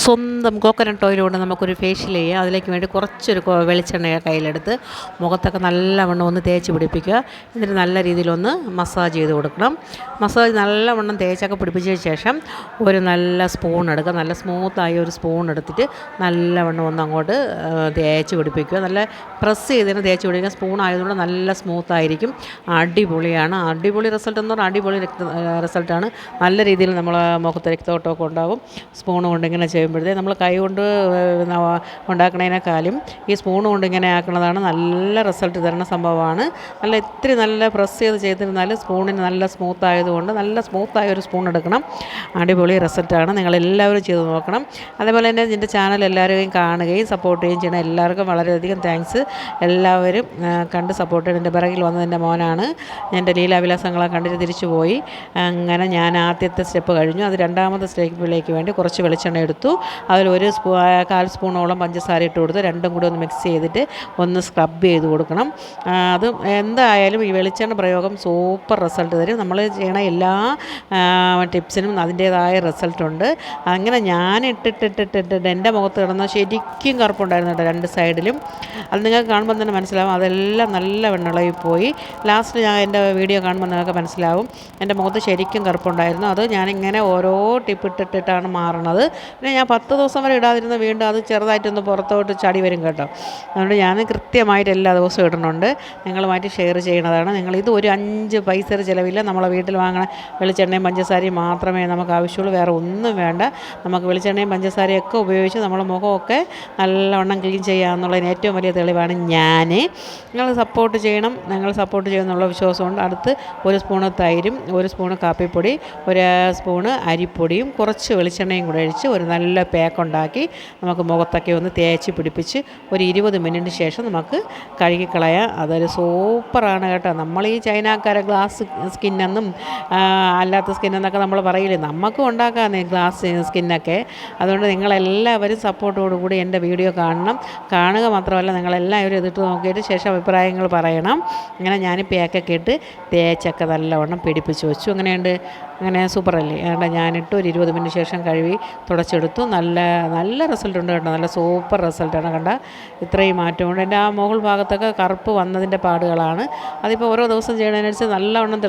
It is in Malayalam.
സ്വന്തം കോക്കനട്ട് ഓയിൽ കൊണ്ട് നമുക്കൊരു ഫേഷ്യൽ ചെയ്യാം. അതിലേക്ക് വേണ്ടി കുറച്ചൊരു വെളിച്ചെണ്ണ കയ്യിലെടുത്ത് മുഖത്തൊക്കെ നല്ലവണ്ണം ഒന്ന് തേച്ച് പിടിപ്പിക്കുക. എന്നിട്ട് നല്ല രീതിയിലൊന്ന് മസാജ് ചെയ്ത് കൊടുക്കണം. മസാജ് നല്ലവണ്ണം തേച്ചൊക്കെ പിടിപ്പിച്ചതിന് ശേഷം ഒരു നല്ല സ്പൂൺ എടുക്കുക. നല്ല സ്മൂത്തായി ഒരു സ്പൂൺ എടുത്തിട്ട് നല്ലവണ്ണം ഒന്ന് അങ്ങോട്ട് തേച്ച് പിടിപ്പിക്കുക. നല്ല പ്രസ് ചെയ്തതിന് തേച്ച് പിടിക്കുക. സ്പൂൺ ആയതുകൊണ്ട് നല്ല സ്മൂത്തായിരിക്കും. അടിപൊളിയാണ്. അടിപൊളി റിസൾട്ട് എന്ന് പറഞ്ഞാൽ അടിപൊളി റിസൾട്ടാണ്. നല്ല രീതിയിൽ നമ്മളെ മുഖത്ത് രക്തോട്ടമൊക്കെ ഉണ്ടാകും. സ്പൂൺ കൊണ്ട് ഇങ്ങനെ ചെയ്യുമ്പോഴത്തേ നമ്മൾ കൈ കൊണ്ട് ഉണ്ടാക്കുന്നതിനേക്കാളും ഈ സ്പൂൺ കൊണ്ട് ഇങ്ങനെ ആക്കുന്നതാണ് നല്ല റിസൾട്ട് തരുന്ന സംഭവമാണ്. നല്ല ഇത്തിരി നല്ല പ്രസ് ചെയ്തിരുന്നാലും സ്പൂണിന് നല്ല സ്മൂത്ത് ആയതുകൊണ്ട് നല്ല സ്മൂത്തായ ഒരു സ്പൂൺ എടുക്കണം. അടിപൊളി റിസൾട്ടാണ്. നിങ്ങളെല്ലാവരും ചെയ്ത് നോക്കണം. അതേപോലെ തന്നെ എൻ്റെ ചാനൽ എല്ലാവരെയും കാണുകയും സപ്പോർട്ട് ചെയ്യുകയും ചെയ്യണം. എല്ലാവർക്കും വളരെയധികം താങ്ക്സ്. എല്ലാവരും കണ്ട് സപ്പോർട്ട് ചെയ്യണം. എൻ്റെ പിറകിൽ വന്നത് എൻ്റെ മോനാണ്. എൻ്റെ ലീലാവിലാസങ്ങളെ കണ്ടിട്ട് തിരിച്ചു പോയി. അങ്ങനെ ഞാൻ ആദ്യത്തെ സ്റ്റെപ്പ് കഴിഞ്ഞു. അത് രണ്ടാമത്തെ സ്റ്റെപ്പിലേക്ക് വേണ്ടി കുറച്ച് വെളിച്ചെണ്ണ എടുത്തു. അതിൽ ഒരു കാൽ സ്പൂണോളം പഞ്ചസാര ഇട്ട് കൊടുത്ത് രണ്ടും കൂടി ഒന്ന് മിക്സ് ചെയ്തിട്ട് ഒന്ന് സ്ക്രബ് ചെയ്ത് കൊടുക്കണം. അത് എന്തായാലും ഈ വെളിച്ചെണ്ണ പ്രയോഗം സൂപ്പർ റിസൾട്ട് തരും. നമ്മൾ ചെയ്യണ എല്ലാ ടിപ്സിനും അതിൻ്റേതായ റിസൾട്ടുണ്ട്. അങ്ങനെ ഞാൻ ഇട്ടിട്ട് എൻ്റെ മുഖത്ത് കിടന്ന ശരിക്കും കറുപ്പുണ്ടായിരുന്നു കേട്ടോ, രണ്ട് സൈഡിലും. അത് നിങ്ങൾക്ക് കാണുമ്പോൾ തന്നെ മനസ്സിലാവും. അതെല്ലാം നല്ല വെണ്ണളയിൽ പോയി. ലാസ്റ്റ് ഞാൻ എൻ്റെ വീഡിയോ കാണുമ്പോൾ നിങ്ങൾക്ക് മനസ്സിലാവും എൻ്റെ മുഖത്ത് ശരിക്കും കറുപ്പുണ്ടായിരുന്നു. അത് ഞാനിങ്ങനെ ഓരോ ടിപ്പ് ഇട്ടിട്ടാണ് മാറണത്. പിന്നെ ഞാൻ 10 ദിവസം വരെ ഇടാതിരുന്ന വീണ്ടും അത് ചെറുതായിട്ടൊന്ന് പുറത്തോട്ട് ചാടി വരും കേട്ടോ. അതുകൊണ്ട് ഞാൻ കൃത്യമായിട്ട് എല്ലാ ദിവസവും ഇടുന്നുണ്ട്. നിങ്ങളുമായിട്ട് ഷെയർ ചെയ്യണതാണ്. നിങ്ങളിത് ഒരു 5 പൈസയുടെ ചിലവില്ല. നമ്മളെ വീട്ടിൽ വാങ്ങണ വെളിച്ചെണ്ണയും പഞ്ചസാരയും മാത്രമേ നമുക്ക് ആവശ്യമുള്ളൂ. വേറെ ഒന്നും വേണ്ട. നമുക്ക് വെളിച്ചെണ്ണയും പഞ്ചസാരയൊക്കെ ഉപയോഗിച്ച് നമ്മളെ മുഖമൊക്കെ നല്ലവണ്ണം ക്ലീൻ ചെയ്യാമെന്നുള്ളതിന് ഏറ്റവും വലിയ തെളിവാണ് ഞാൻ. നിങ്ങൾ സപ്പോർട്ട് ചെയ്യണം. നിങ്ങൾ സപ്പോർട്ട് ചെയ്യുമെന്നുള്ള വിശ്വാസമുണ്ട്. അടുത്ത് ഒരു സ്പൂണ് തൈരും, ഒരു സ്പൂണ് കാപ്പിപ്പൊടി, ഒരു സ്പൂണ് അരിപ്പൊടിയും കുറച്ച് വെളിച്ചെണ്ണയും കൂടെ ഒഴിച്ച് ഒരു നല്ല പാക്ക് ഉണ്ടാക്കി നമുക്ക് മുഖത്തൊക്കെ ഒന്ന് തേച്ച് പിടിപ്പിച്ച് ഒരു 20 മിനിറ്റിന് ശേഷം നമുക്ക് കഴുകിക്കളയാം. അതൊരു സൂപ്പറാണ് കേട്ടോ. നമ്മൾ ഈ ചൈനക്കാരെ ഗ്ലാസ് സ്കിന്നെന്നും അല്ലാത്ത സ്കിന്നെന്നൊക്കെ നമ്മൾ പറയില്ലേ, നമുക്കും ഉണ്ടാക്കാമെന്നേ ഗ്ലാസ് സ്കിന്നൊക്കെ. അതുകൊണ്ട് നിങ്ങളെല്ലാവരും സപ്പോർട്ടോടുകൂടി എൻ്റെ വീഡിയോ കാണുക മാത്രമല്ല നിങ്ങളെല്ലാവരും ഇതിട്ട് നോക്കിയിട്ട് ശേഷം അഭിപ്രായങ്ങൾ പറയണം. അങ്ങനെ ഞാൻ പാക്കൊക്കെ ഇട്ട് തേച്ചൊക്കെ നല്ലവണ്ണം പിടിപ്പിച്ച് വെച്ചു. അങ്ങനെയുണ്ട്, അങ്ങനെ സൂപ്പറല്ലേ. അതുകൊണ്ട് ഞാനിട്ട് ഒരു 20 മിനിറ്റ് ശേഷം കഴുകി തുടച്ചെടുത്തു. നല്ല റിസൾട്ട് ഉണ്ട് കേട്ടോ. നല്ല സൂപ്പർ റിസൾട്ടാണ്. കണ്ട ഇത്രയും മാറ്റമുണ്ട്. എൻ്റെ ആ മുകൾ ഭാഗത്തൊക്കെ കറുപ്പ് വന്നതിൻ്റെ പാടുകളാണ്. അതിപ്പോൾ ഓരോ ദിവസം ചെയ്യണതിനനുസരിച്ച് നല്ലവണ്ണം